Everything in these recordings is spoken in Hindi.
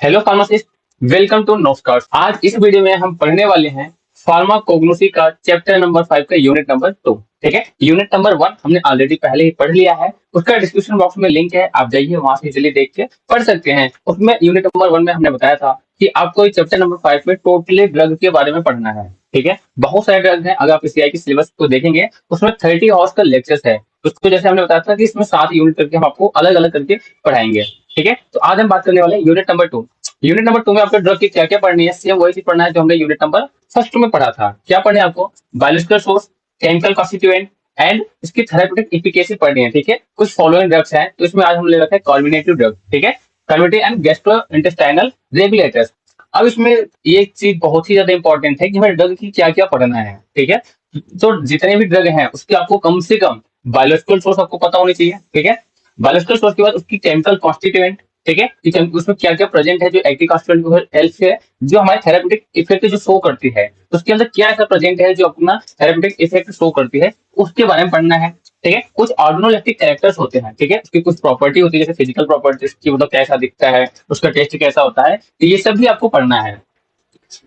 हेलो फार्मासिस्ट, वेलकम टू नोस्कार्स। आज इस वीडियो में हम पढ़ने वाले हैं फार्माकोग्नोसी का चैप्टर नंबर 5 का यूनिट नंबर 2। ठीक है, यूनिट नंबर 1 हमने ऑलरेडी पहले ही पढ़ लिया है, उसका डिस्क्रिप्शन बॉक्स में लिंक है, आप जाइए वहां से इजीली देख के पढ़ सकते हैं। उसमें यूनिट नंबर 1 में हमने बताया था कि आपको चैप्टर नंबर 5 में टोटली ड्रग के बारे में पढ़ना है। ठीक है, बहुत सारे ड्रग हैं। अगर आप सीआई की सिलेबस को देखेंगे उसमें 30 आवर्स का लेक्चर्स है। उसको जैसे हमने बताया था कि इसमें 7 यूनिट करके हम आपको अलग अलग करके पढ़ाएंगे। ठीक है, तो आज हम बात करने वाले हैं यूनिट नंबर 2। यूनिट नंबर 2 में आपको ड्रग की क्या क्या पढ़नी है, सेम वही चीज पढ़ना है जो हमने यूनिट नंबर फर्स्ट में पढ़ा था। क्या पढ़ना है आपको? Biological source, chemical constituent and इसकी थेरेप्यूटिक एफिकेसी पढ़नी है। ठीक है, कुछ फॉलोइंग ड्रग्स हैं, तो इसमें आज हम ले रखा है कार्बोनेटिव ड्रग। ठीक है, कार्बोनेटिव एंड गैस्ट्रोइंटेस्टाइनल रेगुलेटर्स। अब इसमें ये चीज बहुत ही ज्यादा इंपॉर्टेंट है कि हमें ड्रग की क्या क्या पढ़ना है। ठीक है, तो जितने भी ड्रग हैं उसके आपको कम से कम बायोलॉजिकल सोर्स आपको पता होनी चाहिए। ठीक है, बायोलॉजिकल सोर्स के बाद उसकी केमिकल कॉन्स्टिट्यूएंट। ठीक है, कि उसमें क्या क्या प्रेजेंट है जो एक्टिव कॉन्स्टिट्यूएंट हेल्प से जो हमारे थेरेप्यूटिक इफेक्ट जो शो करती है, तो उसके अंदर क्या ऐसा प्रेजेंट है जो अपना थेरेप्यूटिक इफेक्ट शो करती है, उसके बारे में पढ़ना है। ठीक है, कुछ ऑर्गेनोलेक्टिक कैरेक्टर्स होते हैं। ठीक है, उसकी कुछ प्रॉपर्टी होती है, जैसे फिजिकल प्रॉपर्टीज की, मतलब कैसा दिखता है, उसका टेस्ट कैसा होता है, तो ये सब भी आपको पढ़ना है।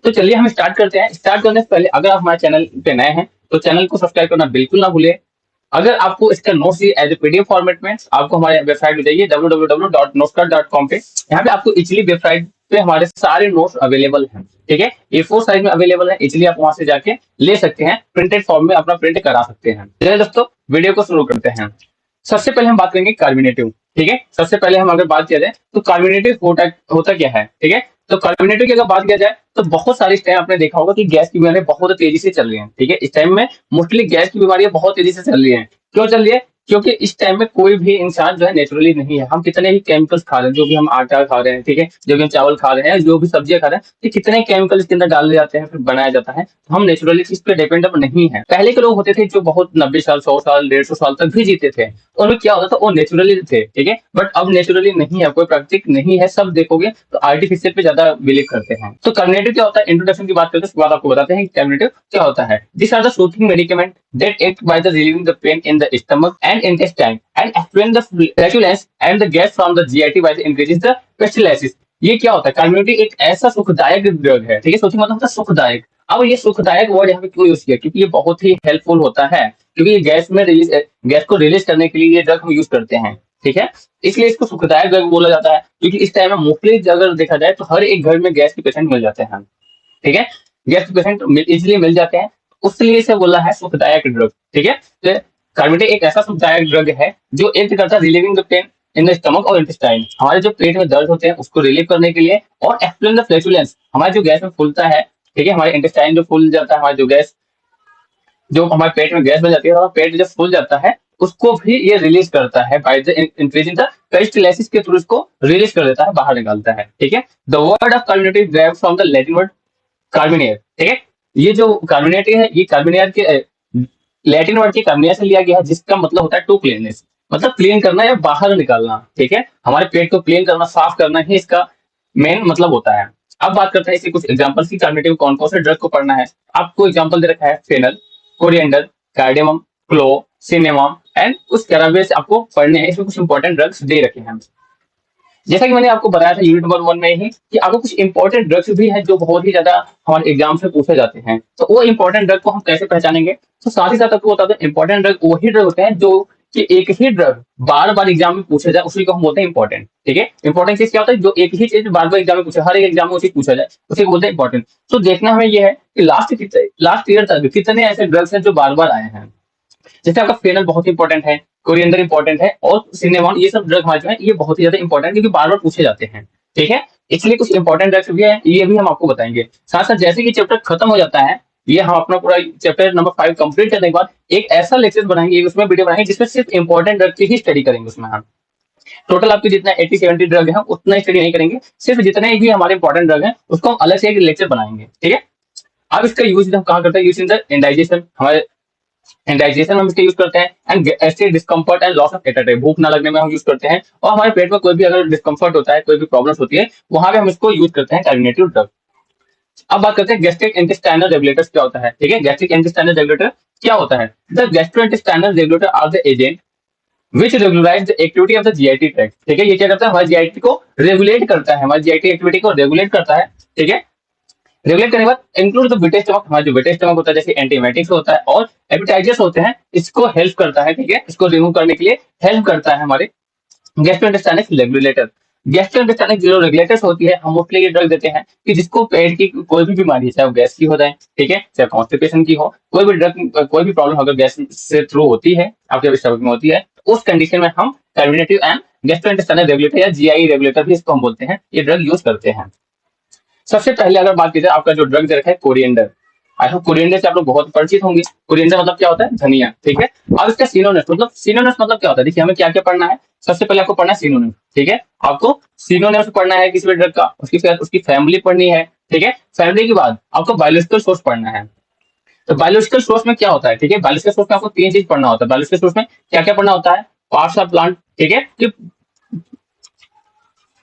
तो चलिए हम स्टार्ट करते हैं। स्टार्ट करने से पहले अगर आप हमारे चैनल पे नए हैं तो चैनल को सब्सक्राइब करना बिल्कुल ना भूलें। अगर आपको इसका notes as a PDF format में, आपको हमारे वेबसाइट पे जाइए www.nostart.com पे। यहाँ पे आपको इजिली वेबसाइट पे हमारे सारे नोट्स अवेलेबल हैं। ठीक है, A4 साइज में अवेलेबल है, इजिली आप वहां से जाके ले सकते हैं, प्रिंटेड फॉर्म में अपना प्रिंट करा सकते हैं। चलिए दोस्तों, वीडियो को शुरू करते हैं। सबसे पहले हम बात करेंगे कार्बोनेटिव। ठीक है, सबसे पहले हम अगर बात किया जाए तो कार्बोनेटिव होता क्या है। ठीक है, तो कार्बोनेटिव की अगर बात किया जाए तो बहुत सारे इस टाइम आपने देखा होगा कि गैस की बीमारियां बहुत तेजी से चल रही हैं। ठीक है, इस टाइम में मोस्टली गैस की बीमारियां बहुत तेजी से चल रही हैं। क्यों चल रही है? क्योंकि इस टाइम में कोई भी इंसान जो है नेचुरली नहीं है। हम कितने ही केमिकल्स खा रहे हैं, जो भी हम आटा खा रहे हैं, ठीक है, जो भी हम चावल खा रहे हैं, जो भी सब्जियां खा रहे हैं, तो कितने केमिकल इसके अंदर डाले जाते हैं, फिर बनाया जाता है। तो हम नेचुरली इस पे डिपेंडेबल नहीं है। पहले के लोग होते थे जो बहुत 90 साल, 100 साल, 150 साल तक भी जीते थे, तो उनमें क्या होता था, वो नेचुरली थे। ठीक है, बट अब नेचुरली नहीं है, कोई प्राकृतिक नहीं है, सब देखोगे तो आर्टिफिशियल पे ज्यादा बिलीव करते हैं। तो कार्बोनेटिव क्या होता है, इंट्रोडक्शन की बात करते हैं, उसके बाद आपको बताते हैं कि कार्बोनेटिव क्या होता है। This are the soothing medicament that act by the relieving the pain in the stomach and intestine and explain the flatulence and the gas from the GIT by the increases the pestellosis। ये क्या होता है? कार्बोनेटिव एक ऐसा सुखदायक ड्रग है। ठीक है, सूथिंग मतलब होता है सुखदायक। अब ये सुखदायक वर्ड यहाँ पे क्यों यूज किया? क्योंकि ये बहुत ही हेल्पफुल होता है, क्योंकि ये गैस को रिलीज करने के लिए ये ड्रग हम यूज करते हैं। ठीक है, इसलिए इसको सुखदायक ड्रग बोला जाता है, क्योंकि इस टाइम में मोस्टली अगर देखा जाए तो हर एक घर में गैस के पेशेंट मिल जाते हैं। ठीक है, गैस के पेशेंट इजिली मिल जाते हैं, उसलिए इसे बोला है सुखदायक ड्रग। ठीक है, तो कार्बोनेटिव एक ऐसा सुखदायक ड्रग है जो एक्ट करता है relieving the pain in the stomach और इंटेस्टाइन, हमारे जो पेट में दर्द होते हैं उसको रिलीव करने के लिए, और एक्सप्लेन द फ्लैचुलेंस, हमारे जो गैस में फूलता है। ठीक है, हमारे इंटेस्टाइन जो फूल जाता है, हमारे जो गैस, जो हमारे पेट में गैस बन जाती है, हमारा पेट जब फूल जाता है उसको भी ये रिलीज करता है by the increasing the peristalsis के थ्रू, इसको रिलीज कर देता है, बाहर निकालता है। ठीक है, the word of कार्बोनेटिव derived from the Latin word carbonate. ठीक है, ये जो कार्बोनेट है ये कार्बोनेट के लैटिन वर्ड के कार्बोनिया से लिया गया है, जिसका मतलब होता है टू क्लीननेस, मतलब क्लीन करना या बाहर निकालना। ठीक है, हमारे पेट को क्लीन करना, साफ करना ही इसका मेन मतलब होता है। अब बात करते हैं इसके कुछ एग्जांपल्स की, कार्बोनेटिव कौन कौन से ड्रग को पढ़ना है। आपको एग्जांपल दे रखा है fennel, coriander, cardamom, clove, cinnamon and कुछ कैराबेस आपको पढ़ने हैं। इसमें कुछ इंपॉर्टेंट ड्रग्स दे रखे हैं। जैसा कि मैंने आपको बताया था यूनिट नंबर 1 में ही कि आपको कुछ इंपॉर्टेंट ड्रग्स भी हैं जो बहुत ही ज्यादा हमारे एग्जाम से पूछे जाते हैं। तो वो इंपॉर्टेंट ड्रग को हम कैसे पहचानेंगे? तो साथ ही साथ आपको बता दें, इंपॉर्टेंट ड्रग वही ड्रग होते हैं जो कि एक ही ड्रग बार बार एग्जाम में पूछा जाए, उसी को हम बोलते हैं इंपॉर्टेंट। ठीक है, इंपॉर्टेंट चीज क्या होता है? जो एक ही चीज बार बार एग्जाम में पूछे, हर एक एग्जाम में उसी पूछा जाए, उसी को बोलते हैं इंपॉर्टेंट। तो देखना हमें ये है कि लास्ट ईयर तक कितने ऐसे ड्रग्स हैं जो बार बार आए हैं। जैसे आपका फेनल बहुत इंपॉर्टेंट है, कोरिएंडर इंपॉर्टेंट है, और सिनेमॉन, ये सब ड्रग हमारे जो है ये बहुत ही ज्यादा इंपॉर्टेंट है, क्योंकि बार बार पूछे जाते हैं। ठीक है, इसलिए कुछ इंपॉर्टेंट ड्रग्स भी है, ये भी हम आपको बताएंगे। साथ साथ जैसे कि चैप्टर खत्म हो जाता है, ये हम अपना पूरा चैप्टर नंबर 5 कंप्लीट करने के बाद एक ऐसा लेक्चर बनाएंगे, उसमें वीडियो बनाएंगे जिसमें सिर्फ इंपॉर्टेंट ड्रग की ही स्टडी करेंगे। उसमें हम टोटल आपके जितना 80-70 ड्रग है उतना स्टडी नहीं करेंगे, सिर्फ जितने भी हमारे इंपॉर्टेंट ड्रग है उसको हम अलग से एक लेक्चर बनाएंगे। ठीक है, अब इसका यूज हम कहाँ करते हैं? यूज इन द इंडाइजेशन, हमारे इंडाइजेशन में हम इसका यूज करते हैं, and gastric discomfort and loss of appetite, भूख ना लगने में हम यूज करते हैं, और हमारे पेट में कोई भी अगर डिस्कम्फर्ट होता है, कोई भी प्रॉब्लम्स होती है, वहां पे हम इसको यूज करते हैं कार्बोनेटिव ड्रग। अब बात करते हैं गैस्ट्रिक इंटेस्टाइनल रेगुलेटर्स क्या होता है। ठीक है, गैस्ट्रिक इंटेस्टाइनल रेगुलेटर क्या होता है? The gastrointestinal regulator are the agent which regularize the activity of the GIT tract. ठीक है, ये क्या करता है, हमारे जीआईटी को रेगुलेट करता है, हमारी जीआईटी एक्टिविटी को रेगुलेट करता है। ठीक है, रेगुलेट करने के बाद इंक्लूड द बीटा स्टमक, हमारा जो बीटा स्टमक होता है जैसे एंटीबायोटिक्स होता है और एपिटाइजर्स होते हैं, इसको हेल्प करता है। ठीक है, इसको रिमूव करने के लिए हेल्प करता है हमारे गैस्ट्रोइंटेस्टाइनल रेगुलेटर। गैस्ट्रोइंटेस्टाइनल जो रेगुलेटर्स होती है, हम मोस्टली ये ड्रग देते हैं कि जिसको पेट की कोई भी बीमारी है, चाहे वो गैस की हो जाए, ठीक है, चाहे कॉन्स्टिपेशन की हो, कोई भी ड्रग, कोई भी प्रॉब्लम अगर गैस से थ्रू होती है, आपके स्टमक में होती है, तो उस कंडीशन में हम कार्बोनेटिव एंड गैस्ट्रोइंटेस्टाइनल रेगुलेटर या जीआई रेगुलेटर भी इसको हम बोलते हैं, ये ड्रग यूज करते हैं। सबसे पहले अगर बात की जाए, आपका जो ड्रग दे रखा है कोरिएंडर, आई होप कोरिएंडर से आप लोग बहुत परिचित होंगे। कोरिएंडर मतलब क्या होता है, धनिया। ठीक है, अब इसका सिनोनिम्स, मतलब सिनोनिम्स मतलब क्या होता है, देखिए हमें क्या क्या पढ़ना है। सबसे पहले आपको पढ़ना है सिनोनिम्स। ठीक है, आपको सिनोनिम्स पढ़ना है किसी भी ड्रग का, उसकी फैमिली पढ़नी है। ठीक है, फैमिली के बाद आपको बायोलॉजिकल सोर्स पढ़ना है। तो बायोलॉजिकल सोर्स में क्या होता है, ठीक है, बायोलॉजिकल सोर्स में आपको तीन चीज पढ़ना होता है। बायोलॉजिकल सोर्स में क्या क्या पढ़ना होता है, पार्ट्स ऑफ प्लांट। ठीक है, कि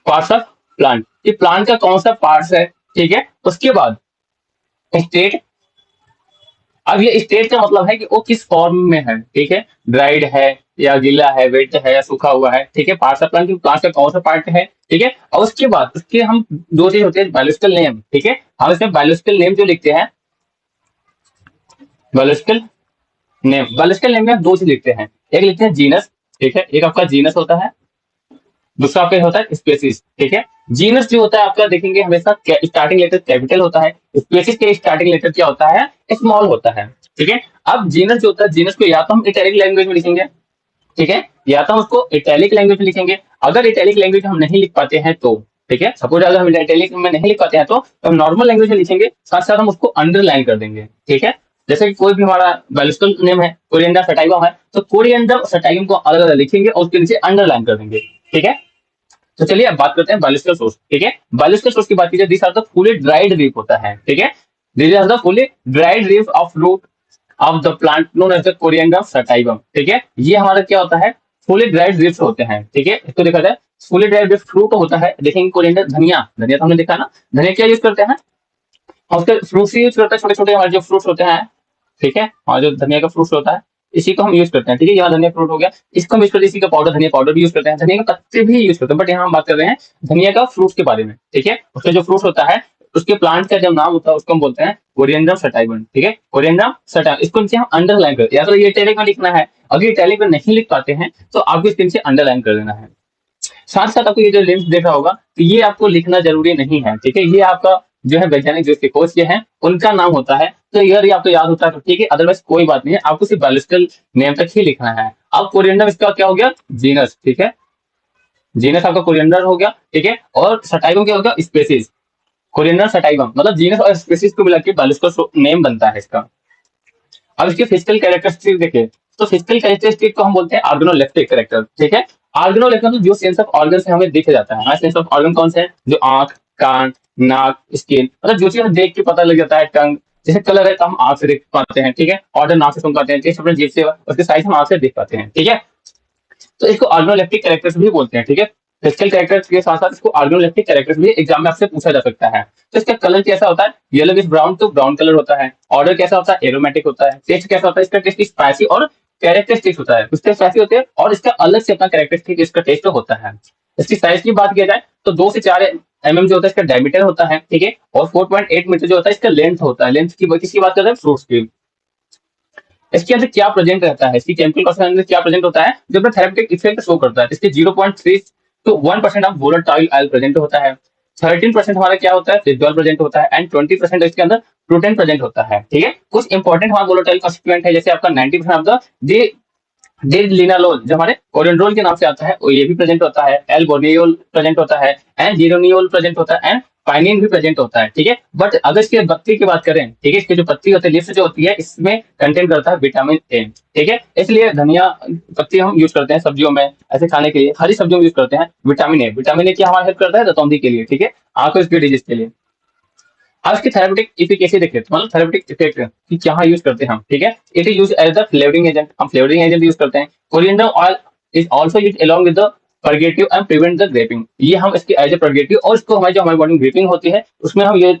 पार्ट्स ऑफ प्लांट, कि प्लांट का कौन सा पार्ट्स है। ठीक है, उसके बाद स्टेट। अब ये स्टेट का मतलब है कि वो किस फॉर्म में है। ठीक है, ड्राइड है या गीला है, वेट है या सूखा हुआ है। ठीक है, पार्ट्स ऑफ प्लांट, प्लांट का कौन सा पार्ट है। ठीक है, और उसके बाद उसके हम दो चीज होते हैं, बायोलॉजिकल नेम। ठीक है, हम इसमें बायोलॉजिकल नेम जो लिखते हैं, बायोलॉजिकल बायोलॉजिकल नेम में हम दो चीज लिखते हैं, एक लिखते हैं जीनस। ठीक है, एक आपका जीनस होता है, दूसरा आपका होता है स्पेसिस। ठीक है, जीनस जो होता है आपका देखेंगे हमेशा स्टार्टिंग लेटर कैपिटल होता है, स्पेसिस के स्टार्टिंग लेटर क्या होता है, स्मॉल होता है। ठीक है, अब जीनस जो होता है, जीनस को या तो हम इटैलिक लैंग्वेज में लिखेंगे, ठीक है, या तो हम उसको इटैलिक लैंग्वेज में लिखेंगे। अगर इटैलिक लैंग्वेज हम नहीं लिख पाते हैं तो, ठीक है, सपोज अगर हम इटैलिक में नहीं लिख पाते हैं तो हम नॉर्मल लैंग्वेज में लिखेंगे, साथ साथ हम उसको अंडरलाइन कर देंगे। ठीक है, जैसे कि कोई भी हमारा बायोलॉजिकल नेम है, कोरिएंडर सटाइवम है, तो कोरिएंडर सटाइवम को अलग अलग लिखेंगे और उसके नीचे अंडरलाइन कर देंगे। ठीक है, तो चलिए अब बात करते हैं बायोलॉजिकल सोर्स। ठीक है, बायोलॉजिकल सोर्स की बात की जाए, this are the fully dried leaf होता है। ठीक है, this are the fully dried leaf of root of the plant known as the coriander sativum. ठीक है, ये हमारा क्या होता है, फुली ड्राइड लीव्स होते हैं। ठीक है, इसको देखा जाए फुली ड्राइड लीफ फ्रूट होता है। देखेंगे कोरिएंडर, धनिया, धनिया तो हमने देखा ना, धनिया क्या यूज करते हैं, और उसके फ्रूट्स यूज करते हैं, छोटे छोटे हमारे जो फ्रूट्स होते हैं। ठीक है, हमारा जो धनिया का फ्रूट्स होता है, इसी को हम यूज करते हैं। ठीक है, यहाँ धनिया फ्रूट हो गया, इसको हम यूज करते हैं, इसी का पाउडर, धनिया पाउडर भी यूज करते हैं, धनिया के पत्ते भी यूज करते हैं, बट यहाँ हम बात कर रहे हैं धनिया का फ्रूट्स के बारे में। ठीक है, उसका जो फ्रूट्स होता है, उसके प्लांट का जब नाम होता है उसको हम बोलते हैं कोरिएंडर सटाइवम। ठीक है, कोरिएंडर सटाइवम, इसको नीचे हम अंडरलाइन करते हैं, या तो ये इटैलिक में लिखना है, अगर इटैलिक में नहीं लिख पाते हैं तो आपको इसके नीचे अंडरलाइन कर देना है। साथ साथ आपको ये जो लिंक्स देखा होगा, तो ये आपको लिखना जरूरी नहीं है। ठीक है, ये आपका जो है वैज्ञानिक जो इसके कोच के हैं उनका नाम होता है, तो ये आपको याद होता है तो ठीक है, अदरवाइज कोई बात नहीं है, आपको सिर्फ बायोलॉजिकल नेम तक ही लिखना है। अब कोरिएंडर इसका क्या हो गया, जीनस। ठीक है, जीनस आपका कोरिएंडर हो गया। ठीक है, और सटाइवम क्या हो गया, स्पेसीज। कोरिएंडर सटाइवम मतलब जीनस और स्पेसीज को मिला के बायोलॉजिकल नेम बनता है इसका। अब इसके फिजिकल कैरेक्टरिस्टिक देखिए, तो फिजिकल कैरेक्टरिस्टिक को हम बोलते हैं ऑर्गेनोलेप्टिक कैरेक्टर। ठीक है, ऑर्गेनोलेप्टिक मतलब जो सेंस ऑफ ऑर्गन से हमें दिख जाता है, हमारे सेंस ऑफ ऑर्गन कौन से हैं, जो आंख, कान, नाक, स्किन, मतलब जो चीज हमें देख के पता लग जाता है। टंग, जैसे कलर है तो हम आंख से देख पाते हैं। ठीक है, ऑर्डर नाक से सुन पाते हैं, टेस्ट अपने जीभ से, उसके साइज हम आंख से देख पाते हैं। ठीक है, तो इसको ऑर्गेनोलेप्टिक कैरेक्टर्स भी बोलते हैं। ठीक है, फिजिकल कैरेक्टर्स के साथ साथ इसको ऑर्गेनोलेप्टिक कैरेक्टर्स भी एग्जाम में आपसे पूछा जा सकता है। तो इसका कलर कैसा होता है, येलोविश ब्राउन, तो ब्राउन कलर होता है। ऑर्डर कैसा होता है, एरोमेटिक होता है। टेस्ट कैसा होता है, इसका टेस्ट स्पाइसी और कैरेक्टरिस्टिक होता है, कुछ स्पाइसी होते हैं और इसका अलग से अपना कैरेक्टरिस्टिक इसका टेस्ट होता है। इसकी साइज की बात किया जाए तो 2 से 4 mm जो होता है इसका डायमीटर होता है। ठीक है, और 4.8 मीटर जो होता है इसका लेंथ होता है। लेंथ की किसकी बात कर रहे हैं, फ्रूट्स की। इसके अंदर क्या प्रेजेंट रहता है, इसकी केमिकल कॉन्सेंट्रेशन अंदर क्या प्रेजेंट होता है, जो अपना थेरेप्यूटिक इफेक्ट शो करता है। इसके 0.3 to 1% of volatile oil present होता है। 13% हमारा क्या होता है, रेसिडुअल प्रेजेंट होता है, एंड 20% इसके अंदर प्रोटीन प्रेजेंट होता है। ठीक है, कुछ इंपॉर्टेंट हमारा वोलेटाइल कॉन्स्टिट्यूएंट है, जैसे आपका 90% ऑफ द डिलिनालोल जो हमारे ओरेंड्रोल के नाम से आता है, वो ये भी प्रेजेंट होता है। एल्बोनियोल प्रेजेंट होता है, एंड जीरोनियोल प्रेजेंट होता है, एंड पाइनिन भी प्रेजेंट होता है। ठीक है, बट अगर इसके पत्ती की बात करें, ठीक है, इसकी जो पत्ती होती है, लीफ जो होती है, इसमें कंटेंट करता है विटामिन ए। ठीक है, इसलिए धनिया पत्ती हम यूज करते हैं सब्जियों में, ऐसे खाने के लिए, हरी सब्जियों में यूज करते हैं विटामिन ए। विटामिन ए क्या हमारा हेल्प करता है, रतौंधी के लिए। ठीक है, आंखों की डिजीज के लिए। अब इसकी थेरेप्यूटिक इफिकेसी देखिए, तो मतलब थेरेप्यूटिक इफेक्ट कि क्या यूज करते हैं हम। ठीक है, it is use as the flavouring agent, हम फ्लेवरिंग एजेंट यूज करते हैं। Coriander oil is also used along with the purgative and prevent the griping, ये हम इसके एज ए परगेटिव, और इसको हमारी जो हमारी बॉडी में ग्रेपिंग होती है उसमें हम ये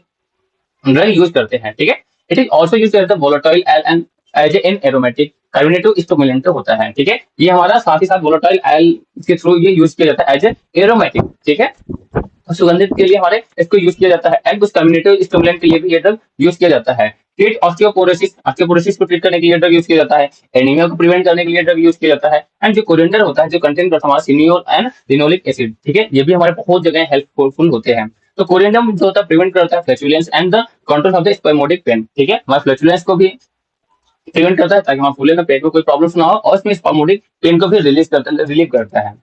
ड्रग यूज करते हैं। ठीक है, it is also used as the volatile and as a in aromatic, carbonative stimulant होता है, ठीक है। ये हमारा साथ ही साथ वोलेटाइल ऑयल के थ्रू ये यूज किया जाता है एज ए एरोमेटिक, ठीक है। तो सुगंधित के लिए हमारे इसको यूज किया जाता है एंड कुछ कम्युनेटिव स्टिमुलेंट के लिए भी ये ड्रग यूज किया जाता है। ट्रीट ऑस्टियोपोरोसिस, ऑस्टियोपोरोसिस को ट्रीट करने के लिए ड्रग यूज किया जाता है। एनीमिया को प्रिवेंट करने के लिए ड्रग यूज किया जाता है। एंड जो कोरिएंडर होता है जो कंटेन करता है हमारा सिनियोल एंड लिनोलिक एसिड, ठीक है, ये भी हमारे बहुत जगह हेल्पफुल होते हैं। तो कोरिएंडर जो होता है प्रिवेंट करता है flatulence and the control of the spasmodic pain, ठीक है, हमारे फ्लैचुलेंस को भी प्रिवेंट करता है ताकि हमारे फूले में पेट में कोई प्रॉब्लम ना हो, और इसमें स्पेमोडिक पेन को भी रिलीव करता है।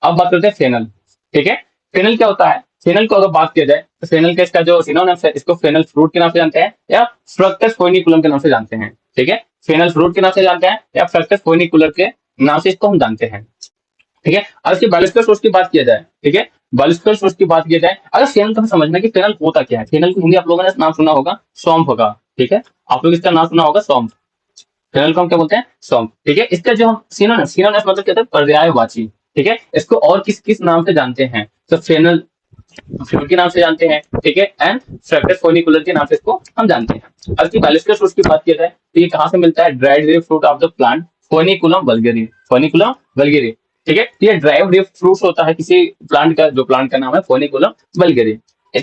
अब बात करते हैं फेनल, ठीक है। फेनल क्या होता है? फेनल को अगर बात किया जाए तो फेनल का इसका जो सिनोनिम्स है, इसको फेनल फ्रूट के नाम से जानते हैं या फ्रक्टस फोइनिकुलम के नाम से जानते हैं, ठीक है। फेनल फ्रूट के नाम से जानते हैं या फ्रक्टस फोइनिकुलर के नाम से इसको हम जानते हैं, ठीक है। अब इसकी बायोलॉजिकल सोर्स की बात किया जाए, ठीक है, बायोलॉजिकल सोर्स की बात किया जाए, अगर फेनल को हमें समझना कि फेनल होता क्या है। फेनल को हिंदी आप लोगों ने नाम सुना होगा सौंफ होगा, ठीक है, आप लोग इसका नाम सुना होगा सौंफ। फेनल को हम क्या बोलते हैं? सौंफ, ठीक है। इसका जो हम सिनोनिम्स, सिनोनिम्स मतलब क्या होता है? पर्यायवाची, ठीक है। इसको और किस किस नाम से जानते हैं? तो फेनल फ्रूट के नाम से जानते हैं, ठीक है, एंड फ्रक्टस फोनिकुलर के नाम से इसको हम जानते हैं। अब इसकी बायोलॉजिकल सोर्स की बात किया जाए तो ये कहाँ से मिलता है? Dried leaf fruit of the plant Foeniculum vulgare, Foeniculum vulgare, ठीक है। ये ड्राइव लीफ फ्रूट्स होता है किसी प्लांट का, जो प्लांट का नाम है फोनिकुलम वल्गेरी।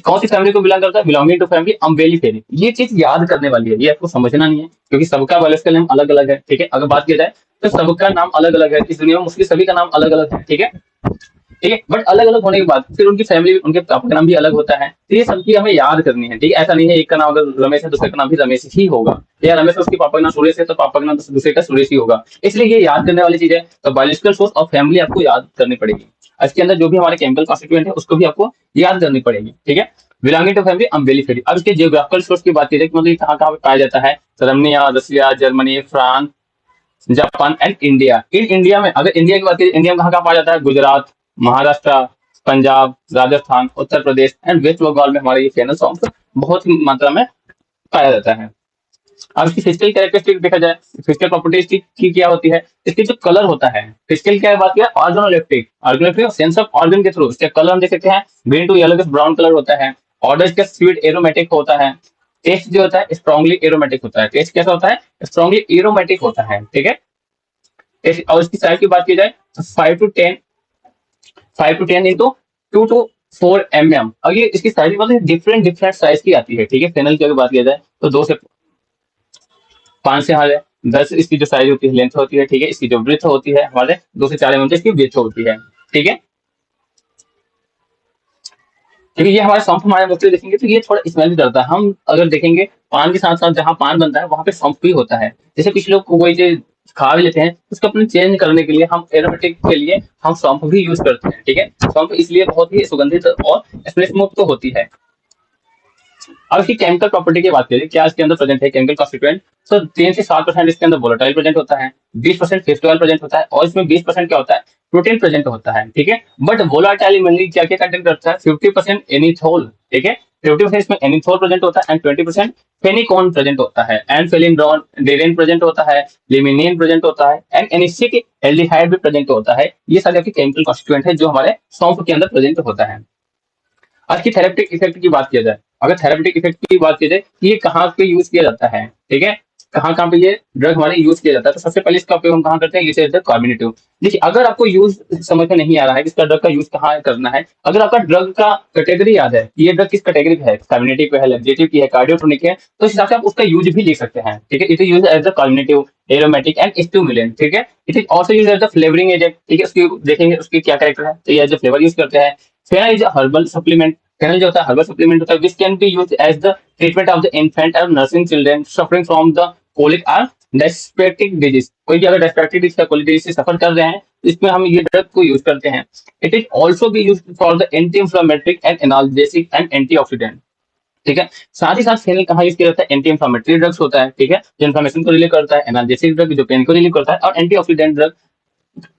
कौन सी फैमिली को बिलोंग करता है? Belonging to family umbelliferae. ये चीज याद करने वाली है, ये आपको समझना नहीं है क्योंकि सबका बायोलॉजिकल नेम अलग अलग है, ठीक है। अगर बात किया जाए तो सबका नाम अलग अलग है, इस दुनिया में मुस्लिम सभी का नाम अलग अलग है, ठीक है, ठीक है। बट अलग अलग होने के बाद फिर उनकी फैमिली, उनके पापा का नाम भी अलग होता है, तो ये सबकी हमें याद करनी है, ठीक है। ऐसा नहीं है एक का नाम अगर रमेश है दूसरे का नाम भी रमेश ही होगा, या रमेश है उसके पापा का नाम सुरेश है तो पापा का नाम दूसरे का सुरेश ही होगा, इसलिए ये याद करने वाली चीज है। तो बायोलॉजिकल सोर्स और फैमिली आपको याद करनी पड़ेगी। इसके अंदर जो भी हमारे केमिकल कॉन्स्टिट्यूएंट है उसको भी आपको याद करनी पड़ेगी, ठीक है। Belonging to family umbelliferae. अब इसके जियोग्राफिकल सोर्स की बात की जाए मतलब ये कहाँ कहाँ पे पाया जाता है? Romania, Russia, Germany, France, Japan and India. In India में अगर इंडिया की बात करें, इंडिया में कहाँ कहाँ पाया जाता है? गुजरात, महाराष्ट्र, पंजाब, राजस्थान, उत्तर प्रदेश एंड वेस्ट बंगाल में हमारे ये फेनल सॉन्ग बहुत ही मात्रा में पाया जाता है। अब इसकी फिजिकल कैरेक्टरिस्टिक देखा जाए, फिजिकल प्रॉपर्टीज की क्या होती है? इसकी जो कलर होता है, फिजिकल क्या बात किया? Organoleptic, organoleptic sense of organ के थ्रू इसका कलर हम देख सकते हैं green to yellow brown colour होता है। ऑर्डर इसका स्वीट एरोमेटिक होता है। टेस्ट जो होता है स्ट्रॉन्गली एरोमेटिक होता है। टेस्ट कैसा होता है? स्ट्रॉन्गली एरोमेटिक होता है, ठीक है। और इसकी साइज की बात की जाए तो 5 to 10 इंटू 2 to 4 mm। अब ये इसकी साइज मतलब डिफरेंट डिफरेंट साइज की आती है, ठीक है। फेनल की अगर बात किया जाए तो 2 से 5 से हाल है 10 इसकी जो साइज होती है, लेंथ होती है, ठीक है। इसकी जो ब्रेथ होती है हमारे 2 से 4 mm इसकी ब्रेथ होती है, ठीक है। क्योंकि ये हमारे सौंफ हमारे मुझसे देखेंगे तो ये थोड़ा स्मेल भी करता है। हम अगर देखेंगे पान के साथ साथ जहाँ पान बनता है वहां पे सौंफ भी होता है। जैसे कुछ लोग कोई चीज खा भी लेते हैं उसको अपने चेंज करने के लिए हम एरोमेटिक के लिए हम सौंफ भी यूज करते हैं, ठीक है। सौंफ इसलिए बहुत ही सुगंधित और स्मेल मुक्त तो होती है। अब इसकी केमिकल प्रॉपर्टी की बात करें, क्या इसके अंदर प्रेजेंट है केमिकल कॉन्स्टिट्यूएंट? तो 3 से 7% इसके अंदर वोलेटाइल प्रेजेंट होता है, 20% फिश ऑयल प्रेजेंट होता है और इसमें 20% क्या होता है? प्रोटीन प्रेजेंट होता है, ठीक है। बट वोलाटाइल मेनली क्या क्या कंटेंट करता है? 50% एनिथोल, ठीक है, 50% इसमें एनिथोल प्रेजेंट होता है एंड 20% फेनिकोन प्रेजेंट होता है एंड फेलिनड्रॉन डेरेन प्रेजेंट होता है, लिमिनिन प्रेजेंट होता है एंड एनिसिक एल्डिहाइड भी प्रेजेंट होता है। ये सारे आपके केमिकल कॉन्स्टिट्यूएंट है जो हमारे सौंफ के अंदर प्रेजेंट होता है। आज की थेरेपेटिक इफेक्ट की बात किया जाए, अगर थेरेपेटिक इफेक्ट की बात की जाए कि ये कहाँ पे यूज किया जाता है, ठीक है, कहाँ कहाँ पे ये ड्रग हमारे यूज किया जाता है, तो सबसे पहले इसका उपयोग हम कहाँ करते हैं? ये कार्बोनेटिव। देखिए अगर आपको यूज समझ में नहीं आ रहा है कि इसका ड्रग का यूज कहाँ करना है, अगर आपका ड्रग का कैटेगरी याद है कि ये ड्रग किस कैटेगरी का है, कार्बोनेटिव है, लैक्सेटिव की है, कार्डियोटोनिक है, तो इस हिसाब से आप उसका यूज भी लिख सकते हैं, ठीक है। It is use as the carbonative, aromatic and stimulant, ठीक है। It is also use as the flavouring agent, ठीक है। उसकी देखेंगे उसकी क्या कैरेक्टर है, तो ये एज अ फ्लेवर यूज करते हैं। Fennel is a herbal supplement. Fennel जो होता है हर्बल सप्लीमेंट होता है which can be use as the treatment of the infant और nursing children suffering from the colic और डायस्पेटिक डिजीज। कोई भी अगर डायस्पेटिक डिजीज या कोलिक डिजीज से सफर कर रहे हैं तो इसमें हम ये ड्रग को यूज करते हैं। It is also be use for the anti inflammatory and analgesic and antioxidant, ठीक है। साथ ही साथ फेनल कहाँ यूज किया जाता है? एंटी इंफ्लेमेटरी ड्रग्स होता है, ठीक है, जो इन्फ्लेमेशन को रिलीव करता है, एनाल्जेसिक ड्रग जो पेन को रिलीव करता है और antioxidant drug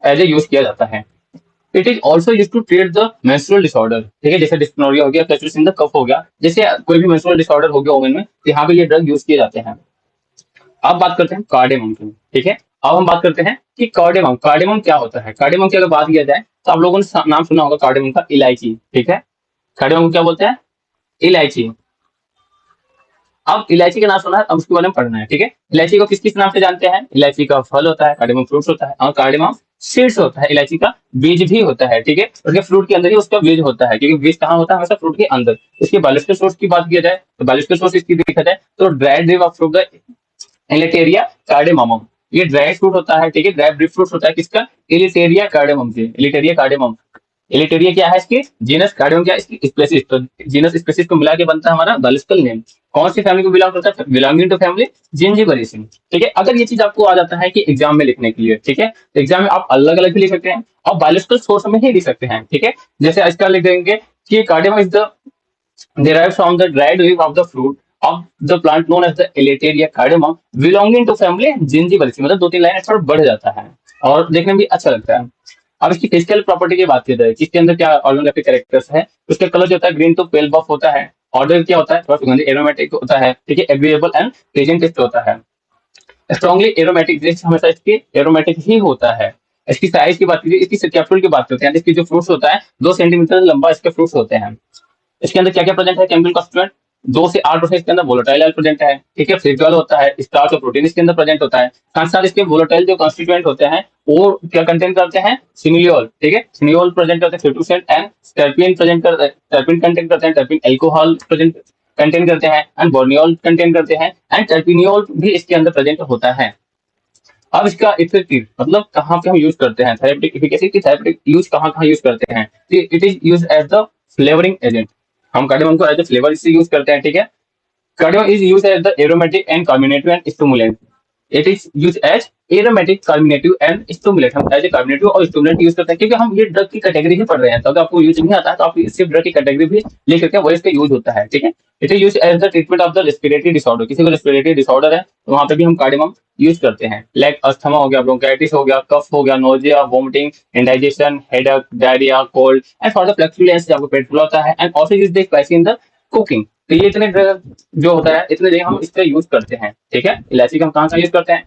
as a use किया जाता है। It is also use to treat the menstrual disorder, ठीक है, जैसे डिस्मेनोरिया हो गया, फ्लैचुलेशन इन द कफ हो गया, जैसे कोई भी मेंस्ट्रुअल डिसऑर्डर हो गया वुमेन में, तो यहाँ पे ये ड्रग यूज किए जाते हैं। अब बात करते हैं कार्डेमम की, ठीक है। अब हम बात करते हैं कि कार्डेमम, कार्डेमम क्या होता है। कार्डेमम की अगर बात किया जाए तो आप लोगों ने नाम सुना होगा कार्डेमम का, इलायची, ठीक है। कार्डेमम को क्या बोलते हैं? इलायची। अब इलायची का नाम सुना है, अब उसके बारे में पढ़ना है, ठीक है। इलायची को किस किस नाम से जानते हैं? इलायची का फल होता है, कार्डेमम फ्रूट्स होता है, और कार्डेमम सीड्स होता है। इलायची का बीज भी होता है, ठीक है। उसके फ्रूट के अंदर ही उसका बीज होता है, क्योंकि बीज कहाँ होता है? हमेशा फ्रूट के अंदर। इसके बायोलॉजिकल सोर्स की बात किया जाए तो बायोलॉजिकल सोर्स इसकी देखा जाए तो dried leaf of fruit Elettaria cardamom, ये ड्राई फ्रूट होता है, ठीक है। ड्राई ब्रिक फ्रूट होता है किसका? इलिटेरिया कार्डेमम से। इलिटेरिया कार्डेमम, इलिटेरिया क्या है इसकी जीनस, कार्डेमम क्या है इसकी स्पेसिस। तो जीनस स्पेसिस को मिला के बनता है हमारा बायोलॉजिकल नेम। कौन सी फैमिली को बिलोंग करता है? बिलोंगिंग टू फैमिली जिंजीबरेसी, ठीक है। अगर ये चीज आपको आ जाता है कि एग्जाम में लिखने के लिए, ठीक है, तो एग्जाम में आप अलग अलग भी लिख सकते हैं और बायोलॉजिकल सोर्स में ही लिख सकते हैं, ठीक है। जैसे इसका लिख देंगे कि cardamom is the derived from the dried leaf of the fruit of the plant known as the Elateria cardamom belonging to family Gingiberraceae। मतलब 2-3 लाइन थोड़ा बढ़ जाता है और देखने में भी अच्छा लगता है। अब इसकी फिजिकल प्रॉपर्टी की बात की जाए, इसके अंदर क्या ऑर्गेनोग्राफिक कैरेक्टर्स है? उसका कलर जो होता है ग्रीन टू पेल बफ होता है। ऑर्डर क्या होता है? थोड़ा सुगंधित एरोमेटिक होता है, ठीक है। एग्रीएबल एंड प्लेजेंट टेस्ट होता है। स्ट्रॉन्गली एरोमेटिक, हमेशा इसकी एरोमेटिक ही होता है। इसकी साइज की बात कीजिए, इसकी कैप्सूल की बात करते हैं, इसकी जो फ्रूट्स होता है 2 सेंटीमीटर लंबा इसके फ्रूट्स होते हैं। इसके अंदर क्या क्या प्रेजेंट है? केमिकल कॉन्स्टिट्यूएंट 2 से 8% इसके अंदर वोलेटाइल आयल प्रेजेंट है, ठीक है। फ्लेक्सिबल होता है, स्टार्च और प्रोटीन इसके अंदर प्रेजेंट होता है। साथ साथ इसके वोलेटाइल जो कॉन्स्टिट्यूएंट होते हैं वो क्या कंटेन करते हैं? सिमिलियोल, ठीक है। सिमिलियोल प्रेजेंट करते हैं 50% एंड टर्पीन प्रेजेंट करते हैं, टर्पीन कंटेन करते हैं, टर्पीन अल्कोहल प्रेजेंट कंटेन करते हैं एंड बोर्नियोल कंटेन करते हैं एंड टर्पिनियोल भी इसके अंदर प्रेजेंट होता है। अब इसका इफेक्टिव मतलब कहाँ पे हम यूज करते हैं? थेरेपेटिक एफिकेसी की थेरेपेटिक यूज कहाँ कहाँ यूज करते हैं? It is use as the flavouring agent. हम कार्डेमम को एज ए फ्लेवर से यूज करते हैं, ठीक है। Cardamom is use as the aromatic and carminative and stimulant. It is use as aromatic carminative and stimulant. हम एज ए कार्मिनेटिव और स्टिमुलेंट यूज करते हैं क्योंकि हम ये ड्रग की कैटेगरी ही पढ़ रहे हैं। तो अगर आपको यूज नहीं आता है तो आप सिर्फ ड्रग की कैटेगरी भी ले करके वही इसका यूज होता है, ठीक है। It is use as the treatment of the respiratory disorder. किसी को रेस्पिरेटरी डिसऑर्डर है तो वहां पे भी हम कार्डेमम यूज करते हैं। लाइक अस्थमा हो गया, ब्रोंकाइटिस हो गया, कफ हो गया, nausea, vomiting, indigestion, headache, diarrhoea, cold and for the फ्लैक्चुलेंस जब आपको पेट फुला होता है and also use the spicy in the cooking. तो ये इतने ड्रग जो होता है इतने जगह हम इसका यूज करते हैं, ठीक है। इलायची का हम कहाँ यूज करते हैं?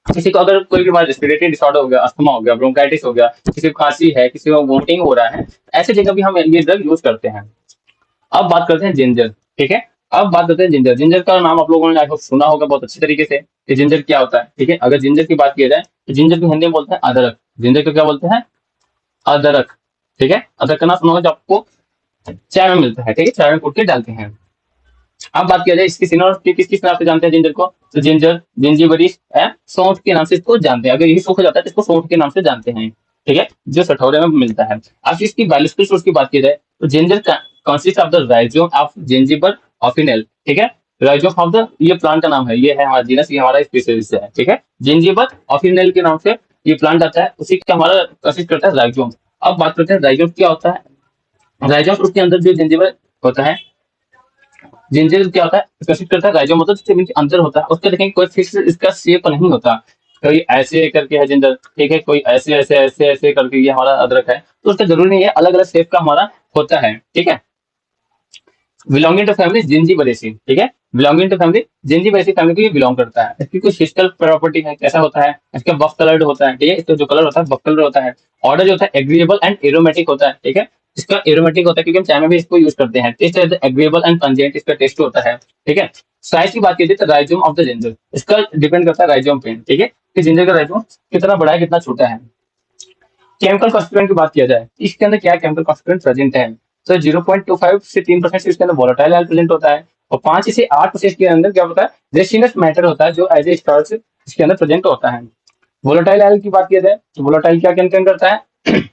किसी को अगर कोई बीमारी रेस्पिरेटरी डिसऑर्डर हो गया, अस्थमा हो गया, ब्रोंकाइटिस हो गया, किसी को खांसी है, किसी को वोमिटिंग हो रहा है, ऐसे जगह भी हम ये ड्रग यूज करते हैं। अब बात करते हैं जिंजर, ठीक है। अब बात करते हैं जिंजर। जिंजर का नाम आप लोगों ने आई होप सुना होगा बहुत अच्छी तरीके से कि जिंजर क्या होता है, ठीक है। अगर जिंजर की बात की जाए तो जिंजर को हिंदी में बोलते हैं अदरक। जिंजर को क्या बोलते हैं? अदरक, ठीक है। अदरक का नाम सुना होगा जो आपको चाय में मिलता है, ठीक है, चाय में कूट के डालते हैं। अब बात किया जाए इसकी सिनोनिम किस किस नाम से जानते हैं जिंजर को? तो जिंजर, जिंजीबेरेस एंड सौंठ के नाम से इसको जानते हैं। अगर यही सूख जाता है तो इसको सौंठ के नाम से जानते हैं, ठीक है, जो सठौरे में मिलता है। अब इसकी बायोलॉजिकल सोर्स की बात की जाए तो ginger consist of the rhizome of Zingiber officinale, ठीक है। राइजोम ऑफ द, ये प्लांट का नाम है, ये है हमारा जीनस, ये हमारा स्पीशीज है, ठीक है। जिंजिबर ऑफिनेल के नाम से ये प्लांट आता है, उसी का हमारा कंसिस्ट करता है राइजोम। अब बात करते हैं राइजोम क्या होता है। राइजोम उसके अंदर जो जिंजिबर होता है, जिंजर क्या होता है विकसित करता है, राइजोम मतलब जमीन के अंदर होता है। उसका देखेंगे कोई फिक्स इसका शेप नहीं होता, कोई ऐसे करके है जिंजर, ठीक है, कोई ऐसे ऐसे ऐसे ऐसे करके ये हमारा अदरक है। तो उसका जरूरी नहीं है, अलग अलग शेप का हमारा होता है, ठीक है। बिलोंगिंग टू फैमिली जिंजीबरेसी, ठीक है, belonging to family zingiberaceae family को ये बिलोंग करता है। इसकी कुछ फिजिकल प्रॉपर्टी है, कैसा होता है? इसका बफ कलर्ड होता है, ठीक है। इसका जो कलर होता है बफ कलर होता है। ऑर्डर जो होता है एग्रीएबल एंड एरोमेटिक होता है, ठीक है। इसका एरोमेटिक होता है क्योंकि हम चाय में भी इसको यूज करते हैं। टेस्ट है एग्रीएबल एंड पंजेंट, इसका टेस्ट होता है, ठीक है। साइज की बात कीजिए तो राइजोम ऑफ द जिंजर, इसका डिपेंड करता है राइजोम पे, ठीक है, कि जिंजर का राइजोम कितना बड़ा है कितना छोटा है। केमिकल कॉन्स्टिट्यूएंट की बात किया जाए, इसके अंदर क्या केमिकल कॉन्स्टिट्यूएंट प्रेजेंट है? तो 0.25 से 3% इसके अंदर वोलेटाइल आयल प्रेजेंट होता है और 5 से 8% के अंदर क्या होता है? रेसिनस मैटर होता है, जो एज ए स्टार्च इसके अंदर प्रेजेंट होता है। वोलेटाइल आयल की बात किया जाए तो वोलेटाइल क्या कंटेन करता है?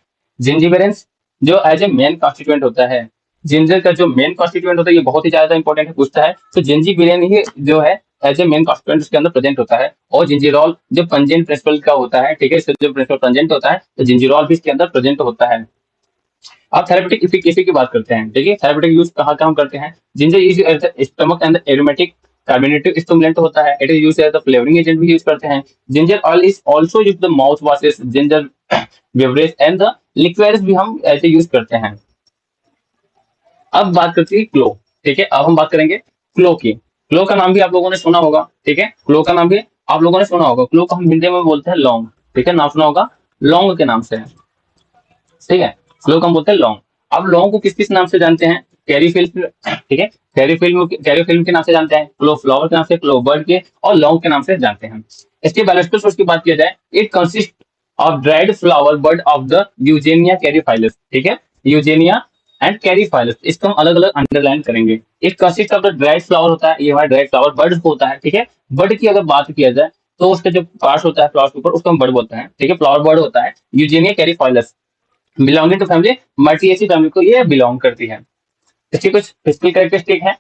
जिंजीबेरेंस, जो एज ए मेन कॉन्स्टिट्यूएंट होता है। जिंजर का जो मेन कॉन्स्टिट्यूएंट होता है ये बहुत ही ज्यादा इंपॉर्टेंट है, पूछता है। तो जिंजीबेरेन ही जो है एज ए मेन कॉन्स्टिट्यूएंट उसके अंदर प्रेजेंट होता है। और जिंजीरॉल जो पंजेंट प्रिंसिपल का होता है, ठीक है, इसका जो प्रिंसिपल पंजेंट होता है तो जिंजीरॉल भी इसके अंदर प्रेजेंट होता है। अब थेरेपेटिक इफिकेसी की बात करते हैं, ठीक है। थेरेपेटिक यूज कहाँ कहाँ करते हैं? Ginger use as the stomach and aromatic carbonative stimulant होता है। It is use as the flavouring agent भी यूज करते हैं। Ginger oil is also use the mouthwashes, ginger beverage and the liquids भी हम ऐसे यूज करते हैं। अब बात करते हैं क्लो, ठीक है। अब हम बात करेंगे क्लो की। क्लो का नाम भी आप लोगों ने सुना होगा, ठीक है, क्लो का नाम भी आप लोगों ने सुना होगा। क्लो को हम हिंदी में बोलते हैं लौंग, ठीक है, नाम सुना होगा, लौंग के नाम से, ठीक है। फ्लो को हम बोलते हैं लौंग। अब लौंग को किस किस नाम से जानते हैं? कैरी फिल्म, ठीक है, कैरी फिल्म के नाम से जानते हैं, क्लो फ्लावर के नाम से, क्लो बर्ड के, और लॉन्ग के नाम से जानते हैं। इसके बायोलॉजिकल सोर्स की बात किया जाए, it consist of dried flower bud of the Eugenia caryophyllus, ठीक है, यूजेनिया एंड कैरीफाइलस, इसको हम अलग अलग अंडरलाइन करेंगे। It consist of the dried flower होता है, ये हमारा ड्राइड फ्लावर बर्ड होता है, ठीक है। बर्ड की अगर बात किया जाए तो उसका जो पार्ट होता है फ्लावर के ऊपर, उसको हम बर्ड बोलते हैं, ठीक है, फ्लावर बर्ड होता है, Eugenia caryophyllus, belonging to family Myrtaceae family को ये बिलोंग करती है। इसकी कुछ फिजिकल कैरेक्टरिस्टिक है।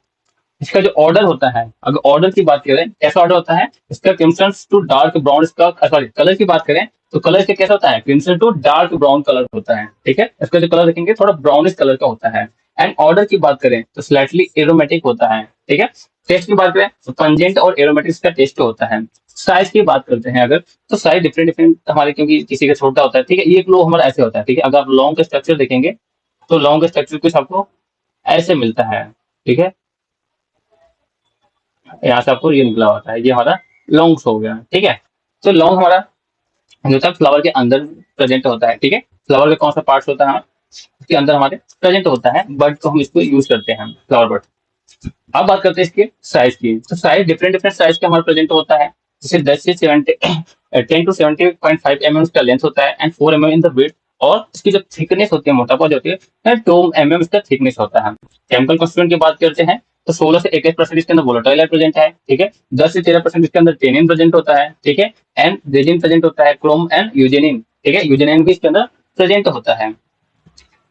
इसका जो ऑर्डर होता है, अगर ऑर्डर की बात करें कैसा ऑर्डर होता है, इसका क्रिम्सन टू डार्क ब्राउन, इसका सॉरी कलर की बात करें तो कलर इसका कैसा होता है, crimson to dark brown colour होता है, ठीक है। इसका जो कलर देखेंगे थोड़ा ब्राउनिश कलर का होता है। एंड ऑर्डर की बात करें तो स्लाइटली एरोमेटिक होता है, ठीक है। टेस्ट की बात करें तो पंजेंट और एरोमेटिक का टेस्ट होता है। साइज की बात करते हैं अगर, तो साइज डिफरेंट डिफरेंट हमारे, क्योंकि किसी का छोटा होता है, ठीक है, ये ग्लो हमारा ऐसे होता है, ठीक है। अगर आप लॉन्ग का स्ट्रक्चर देखेंगे तो लॉन्ग का स्ट्रक्चर कुछ आपको ऐसे मिलता है, ठीक है। यहाँ से आपको ये निकला होता है, ये हमारा लॉन्ग हो गया, ठीक है। तो लॉन्ग हमारा जो होता है फ्लावर के अंदर प्रेजेंट होता है, ठीक है। फ्लावर का कौन सा पार्ट होता है, उसके अंदर हमारे प्रेजेंट होता है, बट तो हम इसको यूज करते हैं फ्लावर बट। अब बात करते हैं इसके साइज की, तो साइज डिफरेंट डिफरेंट साइज का हमारा प्रेजेंट होता है, जैसे 10 से 70 10 टू 70.5 mm का लेंथ होता है, and 4 mm in the width, और इसकी जो थिकनेस होती है, मोटापा जो होती है 2 mm इसका थिकनेस होता है। केमिकल कॉन्स्टिट्यूएंट की बात करते हैं तो 16 से 21% इसके अंदर वोलेटाइल प्रेजेंट है, ठीक है। 10 से 13% इसके अंदर टेनिन प्रेजेंट होता है, ठीक है। एंड रेजिन प्रेजेंट होता है, क्रोम एंड यूजेनिन, ठीक है, यूजेनिन भी इसके अंदर प्रेजेंट होता है।